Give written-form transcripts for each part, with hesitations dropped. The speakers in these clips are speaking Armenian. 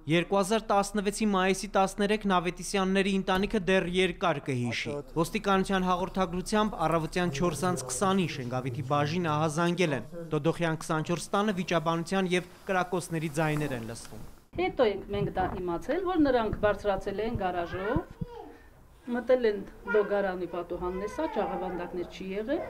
2016-ի մայիսի 13-ն Ավետիսյանների ընտանիքը դեռ երկար կհիշի։ Ոստիկանության հաղորդագրությամբ առավոտյան 4:20-ին Շենգավիթի բաժին ահազանգել են։ Դոդոխյան 24 տանը վիճաբանության եւ կրակոցների ձայներ են լսվում։ Հետո ենք մենք դա իմացել, որ նրանք բարձրացել են գարաժով, մտել են լոգարանի պատուհանն է սա, ջաղավանդակներ չի եղել,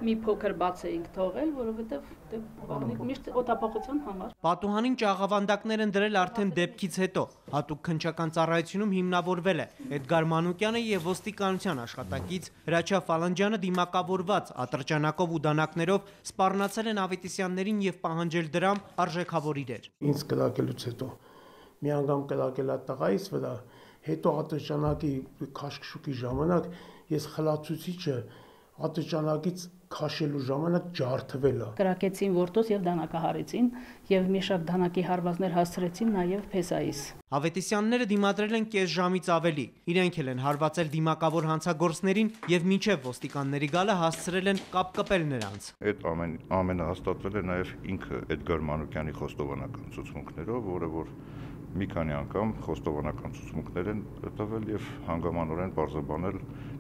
մի փոքր բաց էինք թողել, որովհետև միշտ օտապողության համար։ Պատուհանին ջաղավանդակներ են դրել արդեն դեպքից հետո։ Հատուկ քննչական ծառայությունում հիմնավորվել է Էդգար Մանուկյանը եւ ոստիկանության աշխատակից Հրաչյա Ֆալանջյանը դիմակավորված ատրճանակով ու դանակներով սպառնացել են Ավետիսյաններին եւ պահանջել դրամ արժեքավոր իրեր։ Ինձ կրակելուց հետո մի անգամ կրակել է տղայիս վրա, հետո ատրճանակի քաշքշուկի ժամանակ ես խլացուցիչը ատրճանակից քաշելու ժամանակ ջարդվել է։ Կրակեցին որդոս եւ դանակահարեցին եւ մի շարք դանակի հարվածներ հասցրեցին նաեւ փեսայիս։ Ավետիսյանները դիմադրել են կես ժամից ավելի։ Իրենք էլ են հարվածել դիմակավոր հանցագործներին եւ մինչեւ ոստիկանների գալը հասցրել են կապկպել նրանց։ Այդ ամենը հաստատվել է նաեւ ինքը Էդգար Մանուկյանի խոստովանական ցուցմունքներով, որը որ մի քանի անգամ խոստովանական ցուցմունքներ են տվել եւ հանգամանորեն բարձրաբանել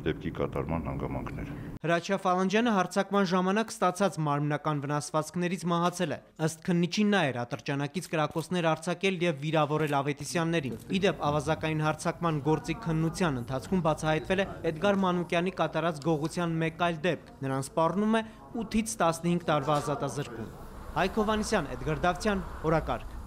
դեպքի կատարման հանգամանքները։ Հրաչյա Ֆալանջյանը հարձակման ժամանակ ստացած մարմնական վնասվածքներից մահացել է։ Ըստ քննիչի նա էր ատրճանակից կրակոցներ արձակել եւ վիրավորել Ավետիսյաններին։ Իդեպ ավազակային հարձակման գործի քննության ընթացքում բացահայտվել է Էդգար Մանուկյանի կատարած գողության մեկ այլ դեպք։ Նրան սպառնում է 8-ից 15 տարվա ազատազրկում։ Հայկ Հովհաննիսյան, Էդգար Դավթյան, օրակարգ։